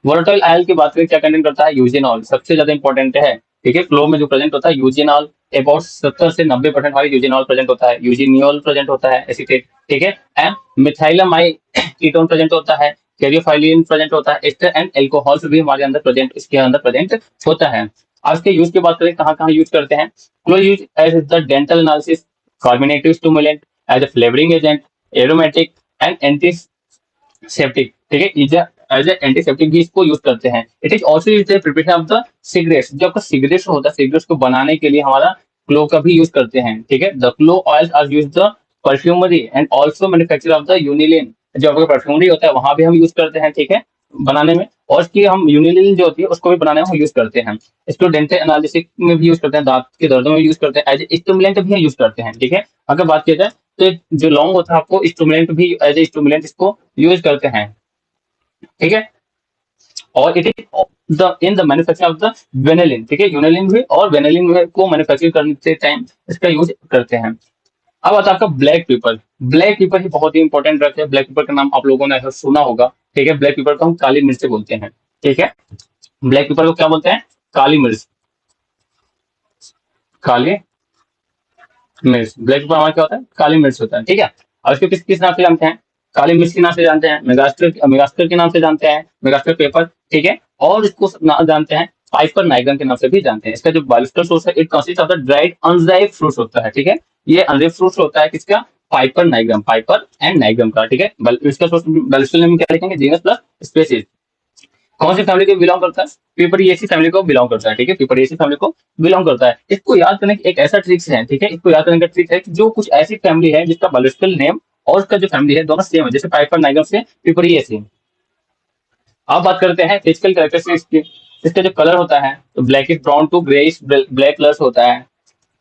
वोलेटाइल आयल की बात करें क्या कंटेंट करता है, यूजेनॉल सबसे ज्यादा इंपॉर्टेंट है, ठीक है। फ्लो में जो प्रेजेंट होता है यूजेनॉल, अबाउट 70 से 90% हमारी यूजेनॉल प्रेजेंट होता है, यूजिनियोल प्रेजेंट होता है, एसीटेट, ठीक है। एंड मिथाइलामाइड कीटोन प्रेजेंट होता है, कैरियोफाइलिन प्रेजेंट होता है, एस्टर एंड एल्कोहल्स भी हमारे अंदर प्रेजेंट, इसके अंदर प्रेजेंट होता है। आज के यूज की बात करें कहाँ कहाँ यूज करते हैं, clove use as the dental analysis, carminative stimulant, as a flavouring agent, aromatic and antiseptic, ठीक है, एज एंटीसेप्टिक भी इसको यूज करते हैं। It is also use preparation of the cigarettes, जो आपका सिगरेट्स होता है, सिगरेट्स को बनाने के लिए हमारा क्लो का भी यूज करते हैं, ठीक है। The clove oils are use the perfumery and also manufacture of the vanillin, जो आपका परफ्यूमरी होता है वहां भी हम यूज करते हैं, ठीक है, बनाने में। और इसकी हम यूनिलिन जो होती है उसको भी बनाने में हम यूज करते हैं। इसको डेंटल एनालिसिस में भी यूज करते हैं, दांत के दर्दों में यूज करते हैं, एज ए स्टिमुलेंट भी यूज करते हैं, ठीक है। अगर बात की जाए तो जो लॉन्ग होता है आपको स्टिमुलेंट भी एज ए स्टिमुलेंट इसको यूज करते हैं, ठीक है। और it is the in the manufacture of the vanillin, ठीक है, यूनिलिन भी और वेनिलिन में को मैन्युफैक्चर करते टाइम इसका यूज करते हैं। अब आता है आपका ब्लैक पेपर। ब्लैक पेपर ही बहुत ही इंपॉर्टेंट ड्रग है, ब्लैक पेपर का नाम आप लोगों ने ऐसा सुना होगा, ठीक है। ब्लैक पेपर को हम काली मिर्च से बोलते हैं, ठीक है। ब्लैक पेपर को क्या बोलते हैं, काली मिर्च, काली मिर्च, ब्लैक पेपर हमारा क्या होता है, काली मिर्च होता है, ठीक है। और इसको किस किस नाम से जानते हैं, काली मिर्च के नाम से जानते हैं, मेगास्टर के नाम से जानते हैं, मेगास्टर पेपर, ठीक है। और इसको जानते हैं पाइपर नाइगन के नाम से भी जानते हैं। इसका जो बायोलॉजिकल सोर्स है, it consist of the dried unripe fruits होता है, ठीक है। ये अनराइप फ्रूट्स होता है किसका, पाइपर नाइगम, पाइपर एंड नाइगम का, ठीक है। इसका सोर्स बायोलॉजिकल नेम क्या लिखेंगे, जीनस प्लस स्पीशीज। कौन सी फैमिली को बिलोंग करता है, पिपरिएसी फैमिली को बिलोंग करता है, ठीक है, पिपरिएसी फैमिली को बिलोंग करता है। इसको याद करने की एक ऐसा ट्रिक्स है, ठीक है, इसको याद करने का ट्रिक है कि जो कुछ ऐसी फैमिली है जिसका बायोलॉजिकल नेम और उसका जो फैमिली है दोनों सेम है, जैसे पाइपर नाइगम से पिपरिएसी। अब बात करते हैं फिजिकल कैरेक्टरिस्टिक्स की। इसका जो कलर होता है तो blackish brown to greyish black colour होता है।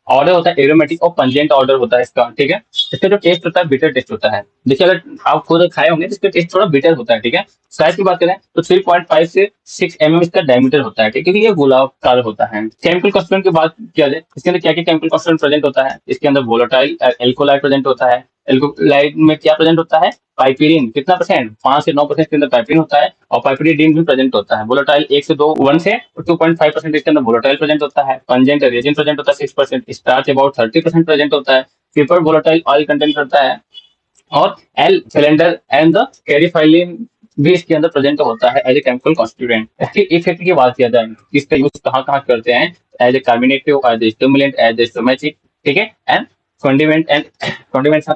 ऑर्डर होता है एरोमेटिक और पंजेंट ऑर्डर होता है इसका, ठीक है। इसका जो टेस्ट होता है बिटर टेस्ट होता है। देखिए अगर आप खुद खाए होंगे तो इसका टेस्ट थोड़ा बिटर होता है, ठीक है। साइज की बात करें तो 3.5 से 6 mm इसका डायमीटर होता है, ठीक है, क्योंकि ये गोलाकार होता है। केमिकल कॉन्स्टिट्यूएंट की बात किया जाए, इसके अंदर क्या क्या केमिकल कॉन्स्टिट्यूएंट प्रेजेंट होता है, इसके अंदर वोलेटाइल एल्कोलाइट प्रेजेंट होता है। एल्कोलाइट में क्या प्रेजेंट होता है, पाइपरीन, कितना परसेंट, 5 से 9% के अंदर पाइपरीन होता है, और पाइपरीडीन भी प्रेजेंट होता है। वोलेटाइल 1 से 2 1 से 2.5% इसके अंदर वोलेटाइल प्रेजेंट होता है। पंजेंट रेजिन प्रेजेंट होता है 6%, स्टार्च अबाउट 30% प्रेजेंट होता है। पेपर वोलेटाइल ऑयल कंटेंट करता है, और एल सिलेंडर एंड द कैरीफाइलिन भी इसके अंदर प्रेजेंट होता है एज ए केमिकल कॉन्स्टिट्यूएंट। इसके इफेक्ट की बात किया जाए कि इसका यूज कहाँ कहाँ करते हैं, as a carbonative, as a stimulant, as a stomachic, ठीक है, एंड कंडिमेंट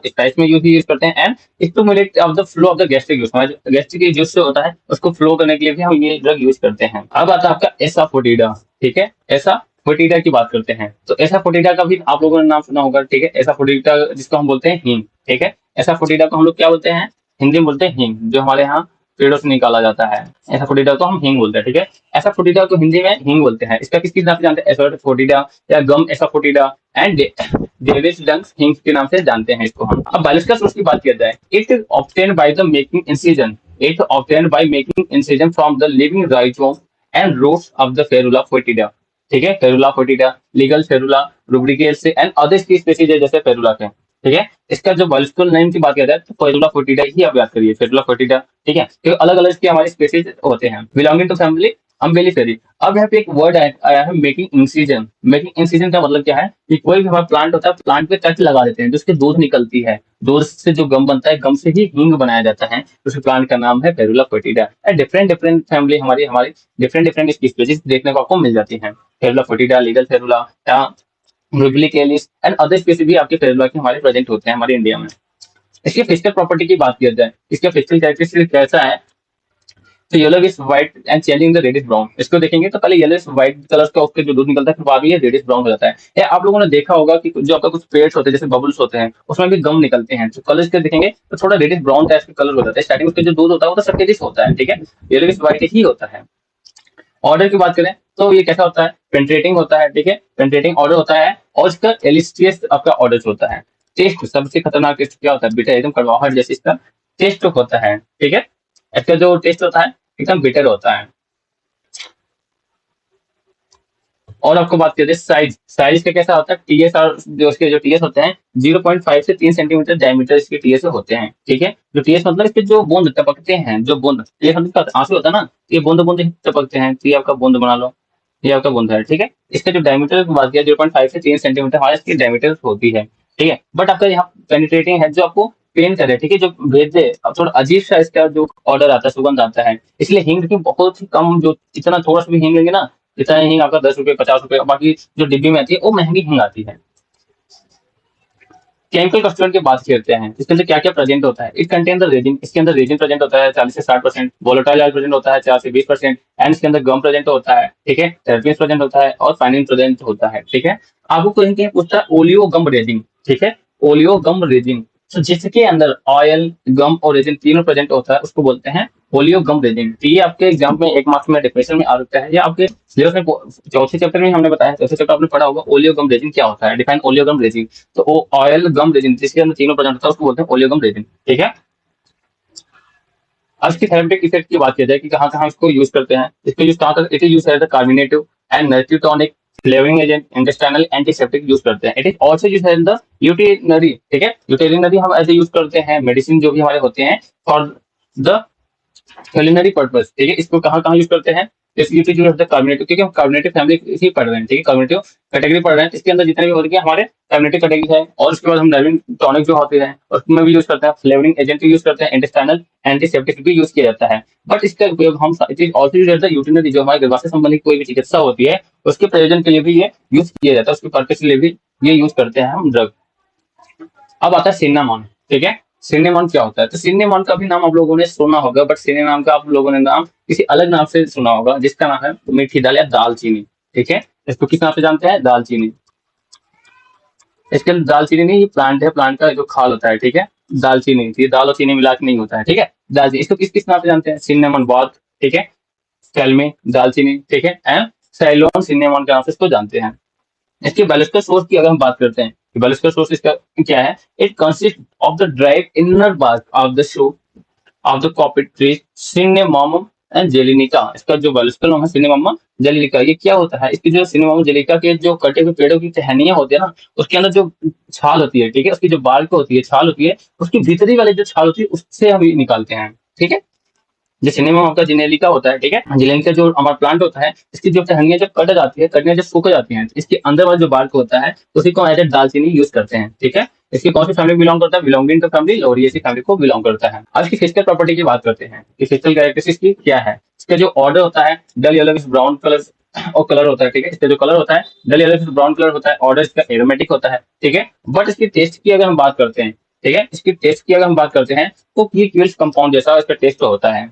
टाइप में यूज करते हैं। And stimulate of the flow of the gastric juice, gastric juice से होता है उसको फ्लो करने के लिए भी हम ये ड्रग यूज करते हैं। अब आता है आपका एसाफोटिडा, ठीक है, एसाफोटिडा की बात करते हैं तो एसाफोटिडा का भी आप लोगों ने नाम सुना होगा, ठीक है। एसाफोटिडा जिसको हम बोलते हैं हींग, ठीक है। एसाफोटिडा को हम लोग क्या बोलते हैं, हिंदी में बोलते हैं हींग, जो हमारे यहाँ पेड़ों से निकाला जाता है। एसाफोटिडा को हम हींग बोलते हैं, ठीक है। एसाफोटिडा को हिंदी में हींग बोलते हैं। इसका किस नाम से जानते हैं? एसाफोटिडा या गम एसाफोटिडा एंड डेविस डंक्स हिंग के नाम से जानते हैं इसको हम। अब बायोलॉजिकल सोर्स की बात किया जाए, it obtained by the making incision, it obtained by making incision from the living rhizome and roots of the Ferula foetida, ठीक है। Ferula foetida, legal Ferula rubricaulis से एंड अदर स्पीसीज है जैसे फेरुला के, ठीक है। इसका जो बायोलॉजिकल नेम की बात किया जाए तो फेरुला फोटिडा ही आप याद करिए, फेरुला फोटिडा, ठीक है। तो अलग अलग इसके हमारे स्पीसीज होते हैं बिलोंगिंग टू फैमिली अम्बेलिफेरी। अब यहाँ पे एक वर्ड आया है मेकिंग इंसिजन। मेकिंग इंसिजन का मतलब क्या है कि कोई भी हमारा प्लांट होता है, प्लांट पे टच लगा देते हैं, जिसके दूध निकलती है, दूध से जो गम बनता है, गम से ही हींग बनाया जाता है। उस प्लांट का नाम है फेरुला फोटिडा। डिफरेंट डिफरेंट फैमिली हमारी हमारी डिफरेंट डिफरेंट स्पीसीज देखने को आपको मिल जाती है। Ferula foetida, legal Ferula, rubricaulis and other species भी आपके फेरुला के हमारे प्रेजेंट होते हैं हमारे इंडिया में। इसकी फिजिकल प्रॉपर्टी की बात किया जाए, इसका फिजिकल कैरेक्टरिस्टिक कैसा है? तो yellow is white and changing the reddish brown. इसको देखेंगे तो पहले येलो व्हाइट कलर का उसके जो दूध निकलता है, फिर बाद में ये रेडिश ब्राउन हो जाता है। या आप लोगों ने देखा होगा कि जो आपका कुछ पेड़ होते हैं जैसे बबल्स होते हैं, उसमें भी गम निकलते हैं, तो कलर इसके देखेंगे तो थोड़ा रेडिश ब्राउन टाइप का कलर हो जाता है। स्टार्टिंग उसके जो दूध होता है वो तो सफेदिश होता है, ठीक है। येलो व्हाइट ही होता है। ऑर्डर की बात करें तो ये कैसा होता है? पेंट्रेटिंग होता है, ठीक है। पेंट्रेटिंग ऑर्डर होता है और इसका एलिस्टियस आपका ऑर्डर होता है। टेस्ट सबसे खतरनाक टेस्ट क्या होता है? बिटर, एकदम कड़वाहट जैसे इसका टेस्ट होता है, ठीक है। इसका जो टेस्ट होता है एकदम बिटर होता है। और आपको बात करते हैं साइज, साइज का कैसा होता है? टीएस और जो इसके जो टीएस होते हैं 0.5 से 3 सेंटीमीटर डायमीटर इसके टीएस होते हैं, ठीक है। जो टीएस मतलब इसके जो बूंद टपकते हैं, जो बूंद, ये मतलब आंसू होता है ना, ये बूंद बूंद टपकते हैं, तो ये आपका बूंद बना लो, ये आपका बूंद है, ठीक है। इसका जो डायमीटर की बात किया 0.5 से 3 सेंटीमीटर हमारे इसकी डायमीटर होती है, ठीक है। बट आपका यहाँ पेनिट्रेटिंग है जो आपको पेन करे, ठीक है, जो भेज दे। अब थोड़ा अजीब सा इसका जो ऑर्डर आता है, सुगंध आता है, इसलिए हींग की बहुत ही कम, जो इतना थोड़ा सा भी हींग लेंगे ना, इतना हींग आपका 10 रुपए 50 रुपए, बाकी जो डिब्बी में आती है वो महंगी हींग आती है। केमिकल कंस्टिट्यूएंट की बात करते हैं, इसके अंदर क्या क्या प्रेजेंट होता है? इट कंटेन द रेजिन, इसके अंदर रेजिन प्रेजेंट होता है 40 से 60%, वोलेटाइल ऑयल प्रेजेंट होता है 4 से 20%, एंड इसके अंदर गम प्रेजेंट होता है, ठीक है, टर्पीन्स प्रेजेंट होता है और फाइनिन प्रेजेंट होता है, ठीक है। आपको कहीं कहीं पूछता है ओलियो गम रेजिन, ठीक है, ओलियो गम रेजिन। तो जिसके अंदर ऑयल, गम और रेजिन तीनों प्रेजेंट होता है उसको बोलते हैं ओलियो गम रेजिन। तो ये आपके एग्जाम में 1 मार्क्स में डेफिनेशन में आ सकता है, या आपके सिलेबस में चौथे चैप्टर में हमने बताया, चौथे चैप्टर आपने पढ़ा होगा ओलियो गम रेजिन क्या होता है, डिफाइन ओलियो गम रेजिन। तो वो ऑयल गम रेजिन जिसके अंदर तीनों प्रेजेंट होता है उसको बोलते हैं ओलियो गम रेजिन, ठीक है। अब इसकी थेरेपेटिक इफेक्ट की बात की जाए कि कहाँ कहाँ इसको यूज करते हैं, इसको यूज कहाँ it is use as a carminative and natural tonic, flavouring agent, intestinal antiseptic use करते हैं। It is also use as the यूटिनरी, ठीक है, यूटिनरी हम ऐसे यूज करते हैं मेडिसिन जो भी हमारे होते हैं फॉर द culinary पर्पस, ठीक है। इसको कहाँ कहाँ यूज करते हैं? इसकी जो है कार्बोनेटिव, क्योंकि हम कार्बोनेटिव फैमिली ही पढ़ रहे हैं, ठीक है, कार्बोनेटिव कैटेगरी पढ़ रहे हैं, इसके अंदर जितने भी होते हैं हमारे कार्बोनेटिव कैटेगरी है। और उसके बाद हम नर्विन टॉनिक जो होते हैं उसमें भी यूज करते हैं, फ्लेवरिंग एजेंट भी यूज करते हैं, इंटेस्टाइनल एंटीसेप्टिक भी यूज किया जाता है। बट इसका उपयोग हम यूटिनरी जो हमारे गर्भाशय संबंधी कोई भी चिकित्सा होती है उसके प्रयोजन के लिए भी ये यूज किया जाता है, उसके पर्पज के लिए भी ये यूज करते हैं हम ड्रग। अब आता है सिन्नामॉन, ठीक है। सिनेमॉन क्या होता है? तो सिनेमॉन का भी नाम आप लोगों ने सुना होगा, बट सिने नाम का आप लोगों ने नाम किसी अलग नाम से सुना होगा, जिसका नाम है मीठी दाल या दालचीनी, ठीक है। इसको किस नाम से जानते हैं? दालचीनी। इसके अंदर दालचीनी नहीं, ये प्लांट है, प्लांट का जो खाल होता है, ठीक है। दालचीनी, ये दाल और चीनी मिला के नहीं होता है, ठीक है। दालचीनी, इसको किस किस नाम से जानते हैं? सिनेमन बॉथ, ठीक है, सेलमी दालचीनी, ठीक है, एंड सैलोन सिनेमॉन के नाम से इसको जानते हैं। इसके बायोलॉजिकल सोर्स की अगर हम बात करते हैं, बायोलॉजिकल सोर्स इसका क्या है? It consist of the dried inner bark of the shoot of the coppice tree Cinnamomum and zeylanicum. इसका जो बायोलॉजिकल नाम है सिनेमोमम जेलिनिका। ये क्या होता है? इसकी जो सिनेमोमम जेलिनिका के जो कटे हुए पेड़ों की टहनियां होती है ना, उसके अंदर जो छाल होती है, ठीक है, उसकी जो बार्क होती है, छाल होती है, उसकी भीतरी वाली जो छाल होती है उससे हम ये निकालते हैं, ठीक है। जो सिनेमा आपका जिनेलिका होता है, ठीक है, जिनेलिका जो हमारा प्लांट होता है, इसकी जो टहनियां जब कट जाती है, टहनियां जब सूख जाती हैं, इसके अंदर वाला जो बार्क होता है उसी को एज ए दालचीनी यूज करते हैं, ठीक है। इसकी कौन सी फैमिली बिलोंग करता है? बिलोंगिंग टू फैमिली और ये फैमिली को बिलोंग करता है। आज की फिजिकल प्रॉपर्टी की बात करते हैं कि फिजिकल कैरेक्टरिस्टिक्स की क्या है। इसका जो ऑर्डर होता है डल येलो ब्राउन कलर और कलर होता है, ठीक है। इसका जो कलर होता है डल येलो ब्राउन कलर होता है। ऑर्डर इसका एरोमेटिक होता है, ठीक है। बट इसकी टेस्ट की अगर हम बात करते हैं, ठीक है, इसकी टेस्ट की अगर हम बात करते हैं तो ये क्यूल्स कंपाउंड जैसा इसका टेस्ट होता है।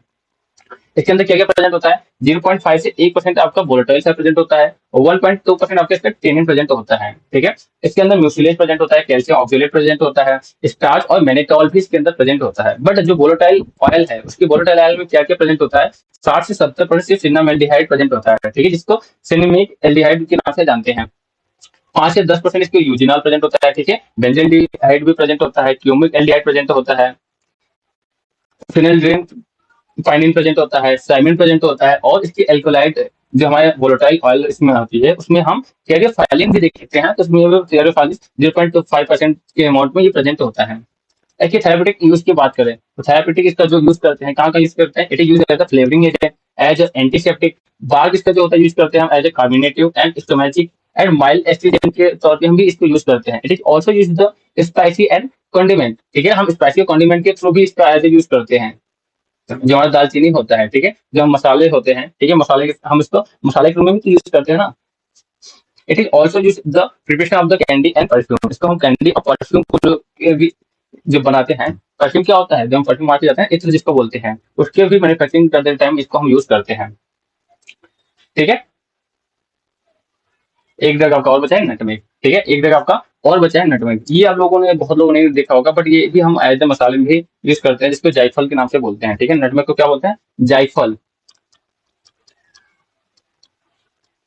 इसके अंदर क्या क्या प्रेजेंट होता है, 0.5 से 1% आपका वोलेटाइल साइड प्रेजेंट होता है और 1.2% आपके इसका टेनिन प्रेजेंट होता है। ठीक है, इसके अंदर म्यूसिलेज प्रेजेंट होता है, कैल्शियम ऑक्सलेट प्रेजेंट होता है, स्टार्च और मैनेटॉल भी इसके अंदर प्रेजेंट होता है। बट जो वोलेटाइल ऑयल है उसकी वोलेटाइल ऑयल में क्या क्या प्रेजेंट होता है, 60 से 70% सिनेमाल्डिहाइड प्रेजेंट होता है। ठीक है, जिसको सिनेमिक एल्डिहाइड के नाम से जानते हैं। 5 से 10% इसके यूजिनॉल प्रेजेंट होता है। ठीक है, बेंजील्डिहाइड भी प्रेजेंट होता है, क्यूमिक एल्डिहाइड प्रेजेंट होता है, फिनाइल्ड्रेन फाइनिन प्रेजेंट होता है, साइमिन प्रेजेंट होता है और इसकी एल्कोलाइट जो हमारे वोलेटाइल ऑयल इसमें होती है उसमें हम कैरियोफाइलिन भी देख सकते हैं, तो उसमें कैरियोफाइलिन 0.5% के अमाउंट में ये प्रेजेंट होता है। देखिए थेरेपेटिक यूज की बात करें तो थेरेपेटिक इसका जो यूज करते हैं, कहाँ का यूज करते हैं, it is use as a flavouring agent, as antiseptic. Bark इसका जो होता है यूज करते हैं हम as a carminative and stomachic and mild astringent के तौर पे हम भी इसको यूज करते हैं। It is also use the spicy and condiment. ठीक है, हम स्पाइसी कॉन्डिमेंट के थ्रू भी इसका एज ए यूज करते हैं। जो हमारा दालचीनी होता है, ठीक है, जो हम मसाले होते हैं, ठीक है, मसाले हम इसको मसाले के रूप में भी यूज करते हैं ना। It is also use the preparation of the candy and perfume. इसको हम कैंडी और परफ्यूम को भी जो बनाते हैं। परफ्यूम क्या होता है, जब हम परफ्यूम मार्केट जाते हैं इत्र जिसको बोलते हैं, उसके भी मैन्युफैक्चरिंग करते टाइम इसको हम यूज करते हैं। ठीक है, एक ड्रग आपका और बचा है नटमेग। ठीक है, एक ड्रग आपका और बचा है नटमेग। ये आप लोगों ने बहुत लोगों ने देखा होगा, बट ये भी हम एज ए मसाले में भी यूज करते हैं, जिसको जायफल के नाम से बोलते हैं। ठीक है, नटमेग को क्या बोलते हैं, जायफल।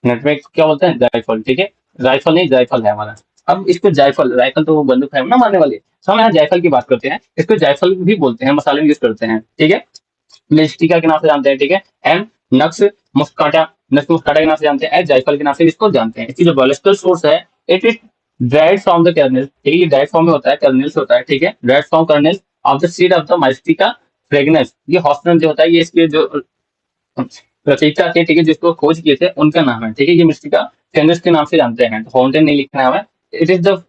नटमेग क्या बोलते हैं, जायफल। ठीक है, जायफल नहीं जायफल है हमारा। अब इसको जायफल, जायफल तो वो बंदूक है ना मारने वाली, तो हम यहाँ जायफल की बात करते हैं। इसको जायफल भी बोलते हैं, मसाले में यूज करते हैं। ठीक है, मिस्टिका के नाम से जानते हैं। ठीक है, एम नक्स मुस्काटा, नक्स मुस्काटा के नाम से जानते हैं, एज जायफल के नाम से भी इसको जानते हैं। इसकी जो बायोलॉजिकल सोर्स है, it is dried from the kernel. ठीक है, ये ड्राइड फॉर्म में होता है, कर्नल्स होता है। ठीक है, dried from kernel of the seed of the Myristica fragrans. ये हॉस्टन जो होता है, ये इसके जो रचयिता थे, ठीक है, जिसको खोज किए थे उनका नाम है। ठीक है, ये मिस्टिका फ्रेगनेंस के नाम से जानते हैं, तो फाउंटेन नहीं लिखना है हमें। It is the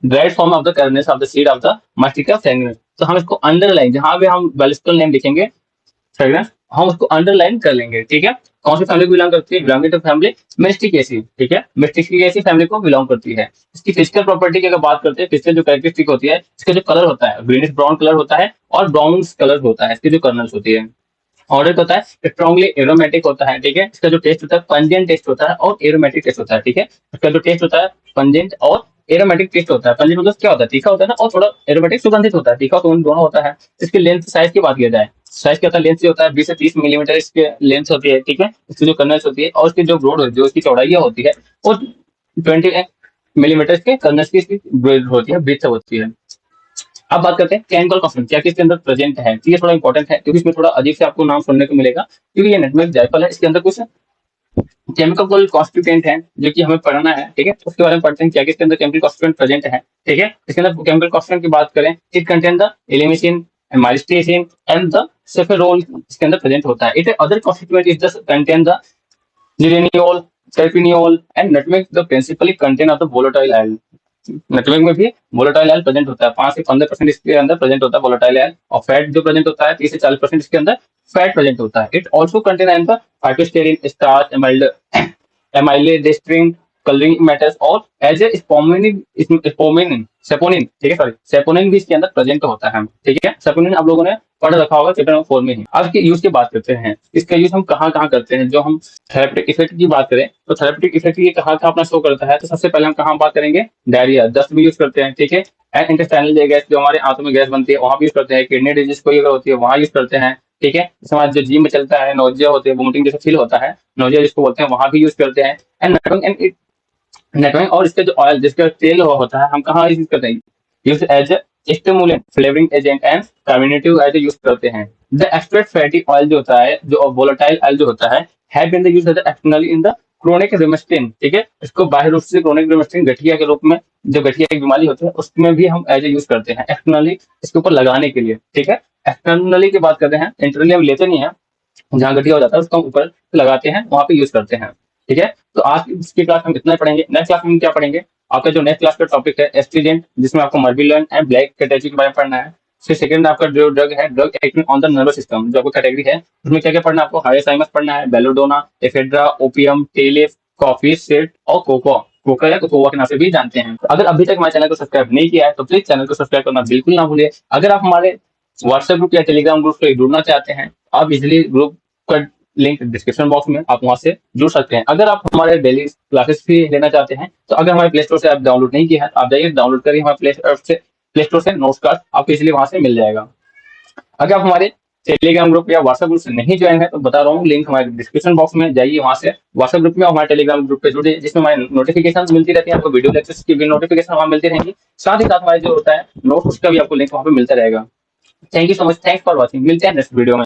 dried form of the kernels of the seed of the Myristica fragrans. तो हम इसको अंडरलाइन, जहां भी हम बायोलॉजिकल नेम लिखेंगे फ्रेगनेंस, हम उसको अंडरलाइन कर लेंगे। ठीक है, कौन सी फैमिली को बिलोंग करती है, बिलोंगिंग टू फैमिली मिस्टिकेसी। ठीक है, मिस्टिकेसी फैमिली को बिलोंग करती है। इसकी फिजिकल प्रॉपर्टी की अगर बात करते हैं, फिजिकल जो कैरेक्टरिस्टिक होती है, इसका जो कलर होता है ग्रीनिश ब्राउन कलर होता है और ब्राउन कलर होता है इसकी जो कर्नल्स होती है। ऑर्डर होता है स्ट्रॉन्गली एरोमेटिक होता है। ठीक है, इसका जो टेस्ट होता है पंजेंट टेस्ट होता है और एरोमेटिक टेस्ट होता है। ठीक है, इसका जो टेस्ट होता है पंजेंट और एरोमेटिक टेस्ट होता है। पंजेंट मतलब क्या होता है, तीखा होता है ना, और थोड़ा एरोमेटिक सुगंधित होता है, तीखा दोनों होता है। इसकी लेंथ साइज की बात किया जाए, साइज क्या होता है, लेंथ से होता है 20 से 30 मिलीमीटर इसके लेंथ होती है। ठीक है, इसकी जो कर्नल्स होती है और इसकी जो ब्रॉड जो इसकी चौड़ाई होती है वो 20 मिलीमीटर के कर्नल्स की ब्रॉड होती है, ब्रीथ होती है। अब बात करते हैं केमिकल कॉन्स्टिट्यूएंट क्या किसके अंदर प्रेजेंट है। तो ये थोड़ा इंपॉर्टेंट है, क्योंकि इसमें थोड़ा अजीब से आपको नाम सुनने को मिलेगा, क्योंकि ये नेटवर्क जायफल है, इसके अंदर कुछ केमिकल कॉन्स्टिट्यूएंट है जो कि हमें पढ़ना है। ठीक है, उसके बारे में पढ़ते हैं क्या किसके अंदर केमिकल कॉन्स्टिट्यूएंट प्रेजेंट है। ठीक है, इसके अंदर केमिकल कॉन्स्टिट्यूएंट की बात करें, it contain the elemicin, myristicin and the safrole इसके अंदर प्रेजेंट होता है। It other constituent is the contain the geraniol, terpineol and nutmeg the principally contain of the volatile oil. Nutmeg में भी वोलेटाइल ऑयल प्रेजेंट होता है, 5 से 15% इसके अंदर प्रेजेंट होता है वोलेटाइल ऑयल। और फैट जो प्रेजेंट होता है 30 से 40% इसके अंदर फैट प्रेजेंट होता है। It also contain and the phytosterin, starch, amylodextrin, colouring matters और एज ए स्पोमिनिन सेपोनिन। ठीक है, सॉरी सेपोनिन भी इसके अंदर प्रेजेंट होता है। ठीक है, सेपोनिन आप लोगों ने पढ़ रखा होगा चैप्टर नंबर 4 में ही। अब इसके यूज की बात करते हैं, इसका यूज हम कहाँ कहाँ करते हैं। जो हम थेरेपेटिक इफेक्ट की बात करें तो थेरेपेटिक इफेक्ट ये कहाँ कहाँ अपना शो करता है, तो सबसे पहले हम कहाँ बात करेंगे, डायरिया, दस्त में यूज करते हैं। ठीक है, एंड इंटेस्टाइनल गैस जो हमारे आंतों में गैस बनती है वहां भी यूज करते हैं। किडनी डिजीज कोई अगर होती है वहां यूज करते हैं। ठीक है, समाज जो जिम में चलता है, नोजिया होते हैं, वोमिटिंग जैसा फील होता है, नोजिया जिसको बोलते हैं, वहां भी यूज करते हैं। एंड नेटवर्क और इसका जो ऑयल जिसका तेल होता है हम कहाँ यूज करते हैं, use as stimulant, flavouring agent and carbonative as use करते हैं। द एक्सट्रैक्ट फैटी ऑयल जो होता है, जो वोलेटाइल ऑयल जो होता है, have been the used as externally in the chronic rheumatism. ठीक है, इसको बाह्य रूप से क्रोनिक रिमेस्टिन गठिया के रूप में, जो गठिया की बीमारी होती है उसमें भी हम एज यूज करते हैं, एक्सटर्नली इसके ऊपर लगाने के लिए। ठीक है, एक्सटर्नली की बात करते हैं, इंटरनली हम लेते नहीं है, जहाँ गठिया हो जाता है उसको हम ऊपर लगाते हैं, वहां पे यूज करते हैं। ठीक है, तो आज की क्लास हम इतना ही पढ़ेंगे। नेक्स्ट क्लास में हम क्या पढ़ेंगे, आपका जो नेक्स्ट क्लास का टॉपिक है एस्ट्रीजेंट, जिसमें आपको मर्बिलन एंड ब्लैक कैटेगरी के बारे में पढ़ना है। फिर सेकंड आपका जो ड्रग है, drug acting on the nervous system, जो आपको कैटेगरी है उसमें क्या क्या पढ़ना है आपको, हाइसाइमस पढ़ना है, belladonna, ephedra, opium, tea leaf, coffee, सेट और कोको, कोका या कोकोवा के नाम से भी जानते हैं। तो अगर अभी तक हमारे चैनल को सब्सक्राइब नहीं किया है तो प्लीज चैनल को सब्सक्राइब करना बिल्कुल ना भूलिए। अगर आप हमारे व्हाट्सएप ग्रुप या टेलीग्राम ग्रुप से जुड़ना चाहते हैं, आप इजिली ग्रुप का लिंक डिस्क्रिप्शन बॉक्स में, आप वहां से जुड़ सकते हैं। अगर आप हमारे डेली क्लासेस भी लेना चाहते हैं तो अगर हमारे प्ले स्टोर से आप डाउनलोड नहीं किया है तो आप जाइए डाउनलोड करिए हमारे प्ले स्टोर से नोट्स कार्ड आपको इसलिए वहां से मिल जाएगा। अगर आप हमारे टेलीग्राम ग्रुप या व्हाट्सएप ग्रुप से नहीं ज्वाइन है तो बता रहा हूँ, लिंक हमारे डिस्क्रिप्शन बॉक्स में, जाइए वहां से व्हाट्सएप ग्रुप में, हमारे टेलीग्राम ग्रुप पे जुड़िए जिसमें हमारे नोटिफिकेशन मिलती रहती है, आपको वीडियो लेक्चर्स की भी नोटिफिकेशन वहां मिलती रहेंगी, साथ ही साथ हमारे जो होता है नोट्स उसका भी आपको लिंक वहां पे मिलता रहेगा। Thank you so much, thanks for watching, मिलते हैं नेक्स्ट वीडियो में।